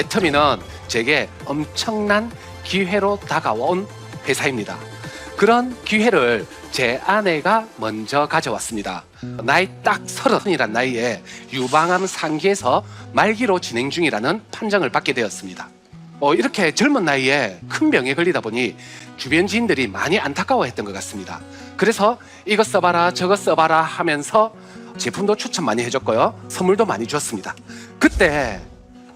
애터미는 제게 엄청난 기회로 다가온 회사입니다. 그런 기회를 제 아내가 먼저 가져왔습니다. 나이 딱 30이란 나이에 유방암 상기에서 말기로 진행 중이라는 판정을 받게 되었습니다. 이렇게 젊은 나이에 큰 병에 걸리다 보니 주변 지인들이 많이 안타까워했던 것 같습니다. 그래서 이것 써봐라 저것 써봐라 하면서 제품도 추천 많이 해줬고요, 선물도 많이 주었습니다. 그때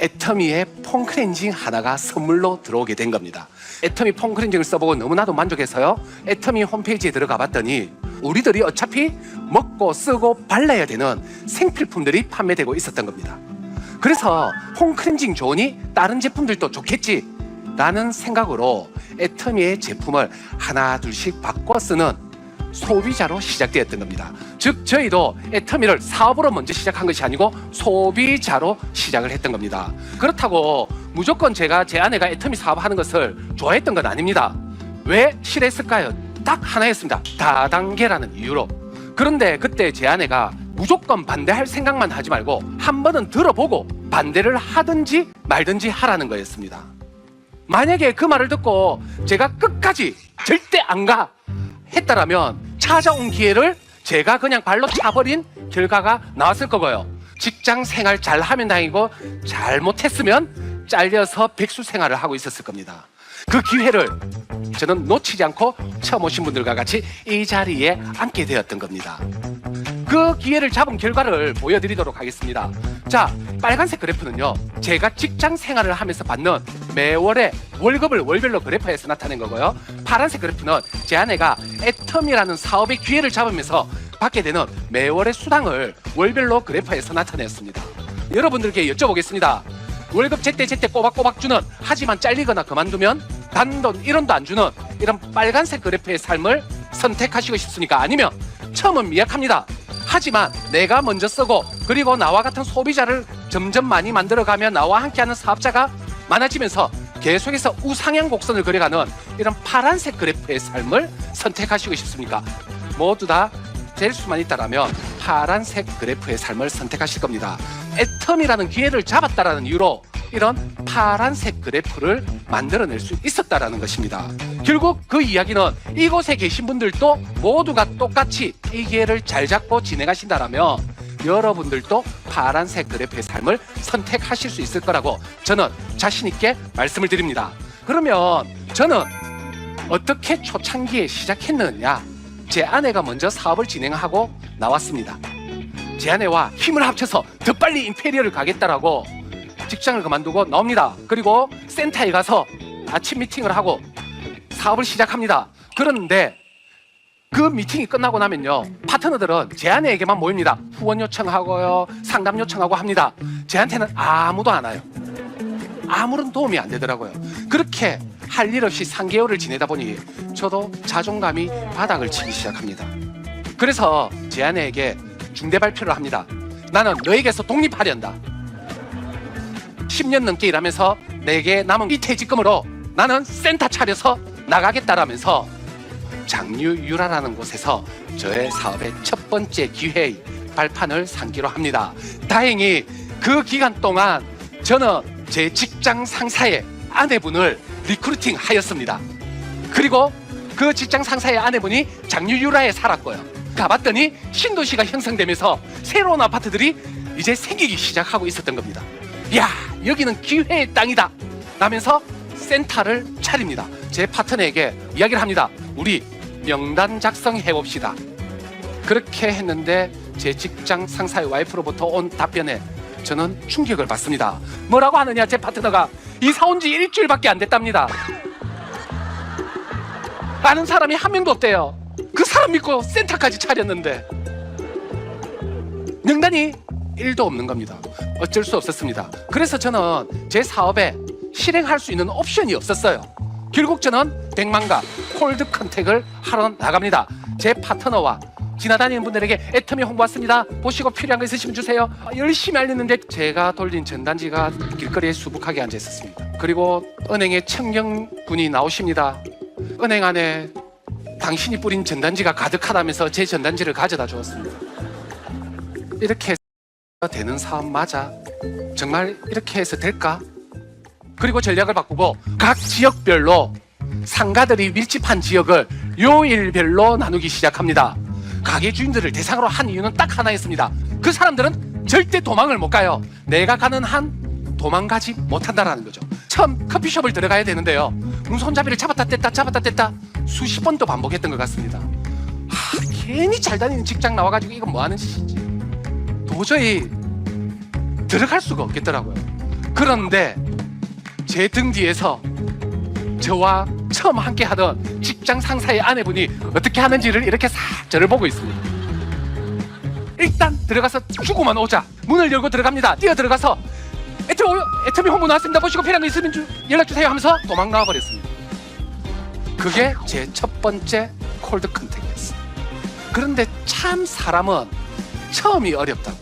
애터미의 폼클렌징 하나가 선물로 들어오게 된 겁니다. 애터미 폼클렌징을 써보고 너무나도 만족해서요, 애터미 홈페이지에 들어가 봤더니 우리들이 어차피 먹고 쓰고 발라야 되는 생필품들이 판매되고 있었던 겁니다. 그래서 폼클렌징 좋으니 다른 제품들도 좋겠지 라는 생각으로 애터미의 제품을 하나 둘씩 바꿔 쓰는 소비자로 시작되었던 겁니다. 즉 저희도 애터미를 사업으로 먼저 시작한 것이 아니고 소비자로 시작을 했던 겁니다. 그렇다고 무조건 제가 제 아내가 애터미 사업하는 것을 좋아했던 건 아닙니다. 왜 싫어했을까요? 딱 하나였습니다. 다단계라는 이유로. 그런데 그때 제 아내가 무조건 반대할 생각만 하지 말고 한 번은 들어보고 반대를 하든지 말든지 하라는 거였습니다. 만약에 그 말을 듣고 제가 끝까지 절대 안 가 했다라면 찾아온 기회를 제가 그냥 발로 차버린 결과가 나왔을 거고요. 직장 생활 잘 하면 다행이고 잘못했으면 잘려서 백수 생활을 하고 있었을 겁니다. 그 기회를 저는 놓치지 않고 처음 오신 분들과 같이 이 자리에 앉게 되었던 겁니다. 그 기회를 잡은 결과를 보여드리도록 하겠습니다. 자, 빨간색 그래프는요, 제가 직장 생활을 하면서 받는 매월의 월급을 월별로 그래프에서 나타낸 거고요, 파란색 그래프는 제 아내가 애터미라는 사업의 기회를 잡으면서 받게 되는 매월의 수당을 월별로 그래프에서 나타냈습니다. 여러분들께 여쭤보겠습니다. 월급 제때 꼬박꼬박 주는, 하지만 잘리거나 그만두면 단돈 1원도 안 주는 이런 빨간색 그래프의 삶을 선택하시고 싶습니까? 아니면 처음은 미약합니다. 하지만 내가 먼저 쓰고 그리고 나와 같은 소비자를 점점 많이 만들어가며 나와 함께하는 사업자가 많아지면서 계속해서 우상향 곡선을 그려가는 이런 파란색 그래프의 삶을 선택하시고 싶습니까? 모두 다 될 수만 있다면 파란색 그래프의 삶을 선택하실 겁니다. 애터미라는 기회를 잡았다라는 이유로 이런 파란색 그래프를 만들어낼 수 있었다라는 것입니다. 결국 그 이야기는 이곳에 계신 분들도 모두가 똑같이 이 기회를 잘 잡고 진행하신다라면 여러분들도 파란색 그래프의 삶을 선택하실 수 있을 거라고 저는 자신 있게 말씀을 드립니다. 그러면 저는 어떻게 초창기에 시작했느냐? 제 아내가 먼저 사업을 진행하고 나왔습니다. 제 아내와 힘을 합쳐서 더 빨리 임페리얼을 가겠다라고 직장을 그만두고 나옵니다. 그리고 센터에 가서 아침 미팅을 하고 사업을 시작합니다. 그런데 그 미팅이 끝나고 나면요, 파트너들은 제 아내에게만 모입니다. 후원 요청하고요, 상담 요청하고 합니다. 저한테는 아무도 안 와요. 아무런 도움이 안 되더라고요. 그렇게 할 일 없이 3개월을 지내다 보니 저도 자존감이 바닥을 치기 시작합니다. 그래서 제 아내에게 중대 발표를 합니다. 나는 너에게서 독립하련다. 10년 넘게 일하면서 내게 남은 이 퇴직금으로 나는 센터 차려서 나가겠다라면서 장유유라라는 곳에서 저의 사업의 첫 번째 기회의 발판을 삼기로 합니다. 다행히 그 기간 동안 저는 제 직장 상사의 아내분을 리크루팅 하였습니다. 그리고 그 직장 상사의 아내분이 장유유라에 살았고요. 가봤더니 신도시가 형성되면서 새로운 아파트들이 이제 생기기 시작하고 있었던 겁니다. 야, 여기는 기회의 땅이다 라면서 센터를 차립니다. 제 파트너에게 이야기를 합니다. 우리 명단 작성해 봅시다. 그렇게 했는데 제 직장 상사의 와이프로부터 온 답변에 저는 충격을 받습니다. 뭐라고 하느냐? 제 파트너가 이사 온 지 일주일밖에 안 됐답니다. 아는 사람이 한 명도 없대요. 그 사람 믿고 센터까지 차렸는데 명단이 1도 없는 겁니다. 어쩔 수 없었습니다. 그래서 저는 제 사업에 실행할 수 있는 옵션이 없었어요. 결국 저는 백만가 콜드 컨택을 하러 나갑니다. 제 파트너와 지나다니는 분들에게 애터미 홍보 왔습니다. 보시고 필요한 거 있으시면 주세요. 열심히 알렸는데 제가 돌린 전단지가 길거리에 수북하게 앉아 있었습니다. 그리고 은행에 청경분이 나오십니다. 은행 안에 당신이 뿌린 전단지가 가득하다면서 제 전단지를 가져다 주었습니다. 이렇게 해서 되는 사업 맞아? 정말 이렇게 해서 될까? 그리고 전략을 바꾸고 각 지역별로 상가들이 밀집한 지역을 요일별로 나누기 시작합니다. 가게 주인들을 대상으로 한 이유는 딱 하나였습니다. 그 사람들은 절대 도망을 못 가요. 내가 가는 한 도망가지 못한다라는 거죠. 처음 커피숍을 들어가야 되는데요, 손잡이를 잡았다 뗐다 수십 번도 반복했던 것 같습니다. 괜히 잘 다니는 직장 나와가지고 이건 뭐 하는 짓인지 도저히 들어갈 수가 없겠더라고요. 그런데 제 등 뒤에서 저와 처음 함께 하던 직장 상사의 아내분이 어떻게 하는지를 이렇게 싹 저를 보고 있습니다. 일단 들어가서 주고만 오자. 문을 열고 들어갑니다. 뛰어 들어가서 애터미 홍보 나왔습니다. 보시고 필요한 거 있으면 연락주세요 하면서 도망 나와버렸습니다. 그게 제 첫 번째 콜드 컨택이었어요. 그런데 참 사람은 처음이 어렵다고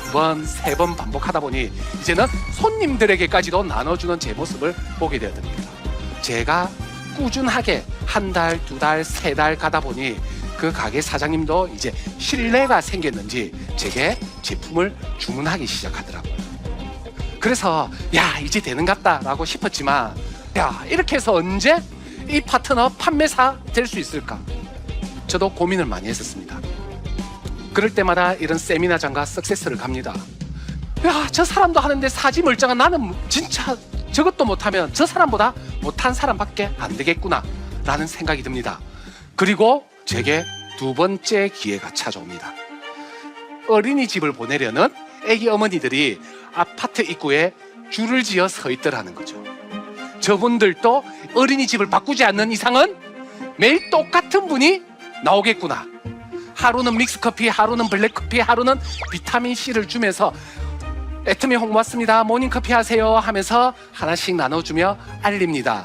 두 번, 세 번 반복하다 보니 이제는 손님들에게까지도 나눠주는 제 모습을 보게 되었습니다. 제가 꾸준하게 한 달, 두 달, 세 달 가다 보니 그 가게 사장님도 이제 신뢰가 생겼는지 제게 제품을 주문하기 시작하더라고요. 그래서 야, 이제 되는갑다 라고 싶었지만, 야, 이렇게 해서 언제 이 파트너 판매사 될 수 있을까? 저도 고민을 많이 했었습니다. 그럴 때마다 이런 세미나장과 석세스를 갑니다. 야, 저 사람도 하는데 사지 멀쩡한 나는 진짜 저것도 못하면 저 사람보다 못한 사람밖에 안 되겠구나 라는 생각이 듭니다. 그리고 제게 두 번째 기회가 찾아옵니다. 어린이집을 보내려는 애기 어머니들이 아파트 입구에 줄을 지어 서 있더라는 거죠. 저분들도 어린이집을 바꾸지 않는 이상은 매일 똑같은 분이 나오겠구나. 하루는 믹스커피, 하루는 블랙커피, 하루는 비타민C를 주면서 애터미 홍보 왔습니다, 모닝커피 하세요 하면서 하나씩 나눠주며 알립니다.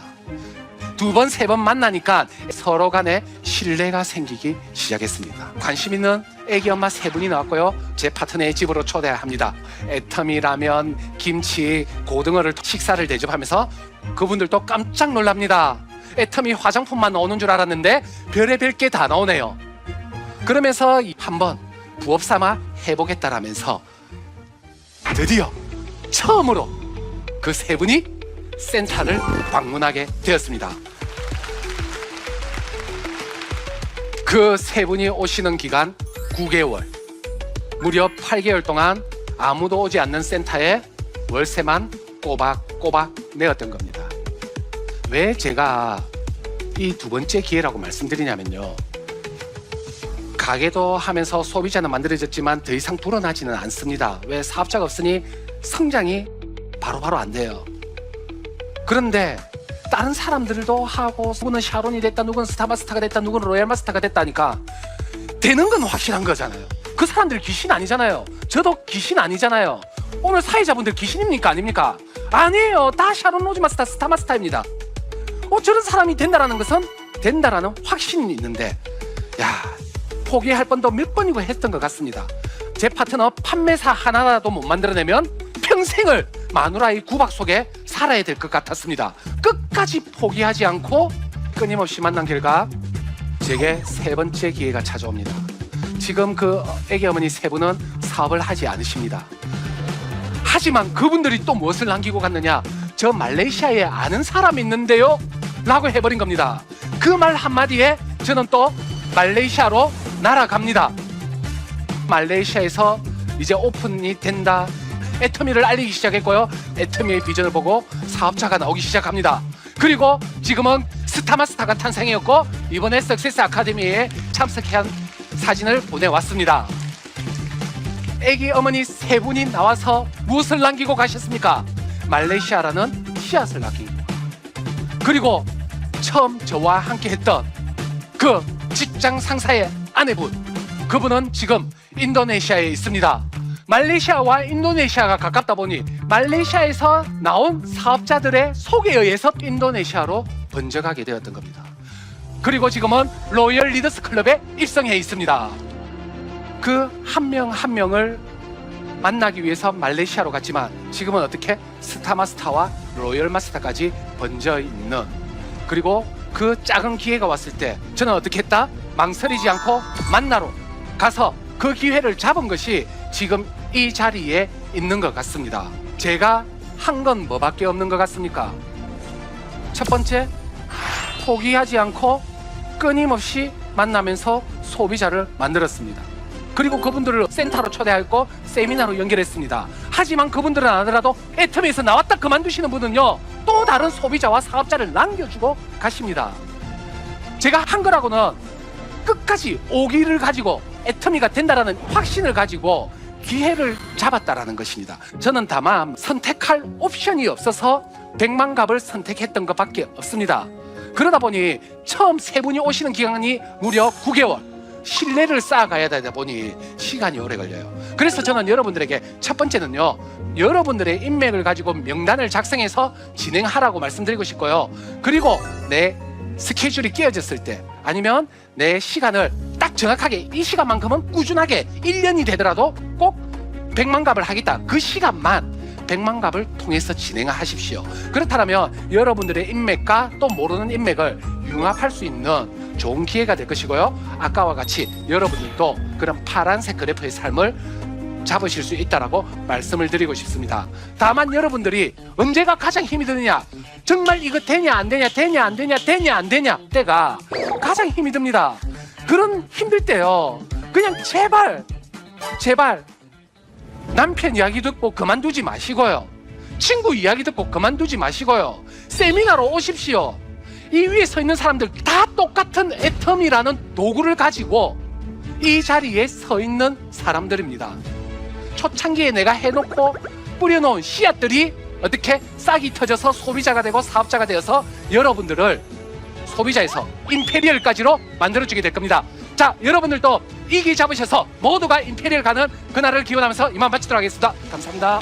두 번, 세 번 만나니까 서로 간에 신뢰가 생기기 시작했습니다. 관심 있는 애기 엄마 세 분이 나왔고요, 제 파트너의 집으로 초대합니다. 애터미 라면, 김치, 고등어를 식사를 대접하면서 그분들도 깜짝 놀랍니다. 애터미 화장품만 나오는 줄 알았는데 별의별 게 다 나오네요. 그러면서 한번 부업 삼아 해보겠다라면서 드디어 처음으로 그 세 분이 센터를 방문하게 되었습니다. 그 세 분이 오시는 기간 9개월, 무려 8개월 동안 아무도 오지 않는 센터에 월세만 꼬박꼬박 내었던 겁니다. 왜 제가 이 두 번째 기회라고 말씀드리냐면요, 가게도 하면서 소비자는 만들어졌지만 더 이상 불어나지는 않습니다. 왜? 사업자가 없으니 성장이 바로바로 안 돼요. 그런데 다른 사람들도 하고, 누구는 샤론이 됐다, 누구는 스타마스타가 됐다, 누구는 로얄마스타가 됐다니까 되는 건 확실한 거잖아요. 그 사람들 귀신 아니잖아요. 저도 귀신 아니잖아요. 오늘 사회자분들 귀신입니까? 아닙니까? 아니에요. 다 샤론 로즈마스타, 스타마스타입니다. 저런 사람이 된다라는 것은 된다라는 확신이 있는데, 야, 포기할 뻔도 몇 번이고 했던 것 같습니다. 제 파트너 판매사 하나라도 못 만들어내면 평생을 마누라의 구박 속에 살아야 될 것 같았습니다. 끝까지 포기하지 않고 끊임없이 만난 결과 제게 세 번째 기회가 찾아옵니다. 지금 그 애기 어머니 세 분은 사업을 하지 않으십니다. 하지만 그분들이 또 무엇을 남기고 갔느냐, 저 말레이시아에 아는 사람이 있는데요 라고 해버린 겁니다. 그 말 한마디에 저는 또 말레이시아로 날아갑니다. 말레이시아에서 이제 오픈이 된다, 애터미를 알리기 시작했고요, 애터미의 비전을 보고 사업자가 나오기 시작합니다. 그리고 지금은 스타마스타가 탄생했고 이번에 석세스 아카데미에 참석한 사진을 보내왔습니다. 애기 어머니 세 분이 나와서 무엇을 남기고 가셨습니까? 말레이시아라는 씨앗을 남기고, 그리고 처음 저와 함께 했던 그 직장 상사의 아내분, 그분은 지금 인도네시아에 있습니다. 말레이시아와 인도네시아가 가깝다 보니 말레이시아에서 나온 사업자들의 소개에 의해서 인도네시아로 번져가게 되었던 겁니다. 그리고 지금은 로열 리더스 클럽에 입성해 있습니다. 그 한 명 한 명을 만나기 위해서 말레이시아로 갔지만 지금은 어떻게 스타마스타와 로열 마스타까지 번져 있는, 그리고 그 작은 기회가 왔을 때 저는 어떻게 했다? 망설이지 않고 만나러 가서 그 기회를 잡은 것이 지금 이 자리에 있는 것 같습니다. 제가 한 건 뭐밖에 없는 것 같습니까? 첫 번째, 포기하지 않고 끊임없이 만나면서 소비자를 만들었습니다. 그리고 그분들을 센터로 초대하고 세미나로 연결했습니다. 하지만 그분들은 안 하더라도 애터미에서 나왔다 그만두시는 분은요, 또 다른 소비자와 사업자를 남겨주고 가십니다. 제가 한 거라고는 끝까지 오기를 가지고 애터미가 된다라는 확신을 가지고 기회를 잡았다라는 것입니다. 저는 다만 선택할 옵션이 없어서 100만 갑을 선택했던 것밖에 없습니다. 그러다 보니 처음 세 분이 오시는 기간이 무려 9개월, 신뢰를 쌓아가야 되다 보니 시간이 오래 걸려요. 그래서 저는 여러분들에게 첫 번째는요, 여러분들의 인맥을 가지고 명단을 작성해서 진행하라고 말씀드리고 싶고요. 그리고 내 스케줄이 깨어졌을 때, 아니면 내 시간을 딱 정확하게 이 시간만큼은 꾸준하게 1년이 되더라도 꼭 100만 갑을 하겠다, 그 시간만 100만 갑을 통해서 진행하십시오. 그렇다면 여러분들의 인맥과 또 모르는 인맥을 융합할 수 있는 좋은 기회가 될 것이고요. 아까와 같이 여러분들도 그런 파란색 그래프의 삶을 잡으실 수 있다라고 말씀을 드리고 싶습니다. 다만 여러분들이 언제가 가장 힘이 드느냐, 정말 이거 되냐 안 되냐, 되냐 안 되냐, 되냐 안 되냐 때가 가장 힘이 듭니다. 그런 힘들 때요, 그냥 제발 남편 이야기 듣고 그만두지 마시고요, 친구 이야기 듣고 그만두지 마시고요, 세미나로 오십시오. 이 위에 서 있는 사람들 다 똑같은 애텀이라는 도구를 가지고 이 자리에 서 있는 사람들입니다. 초창기에 내가 해놓고 뿌려놓은 씨앗들이 어떻게 싹이 터져서 소비자가 되고 사업자가 되어서 여러분들을 소비자에서 임페리얼까지로 만들어주게 될 겁니다. 자, 여러분들도 이기 잡으셔서 모두가 임페리얼 가는 그날을 기원하면서 이만 마치도록 하겠습니다. 감사합니다.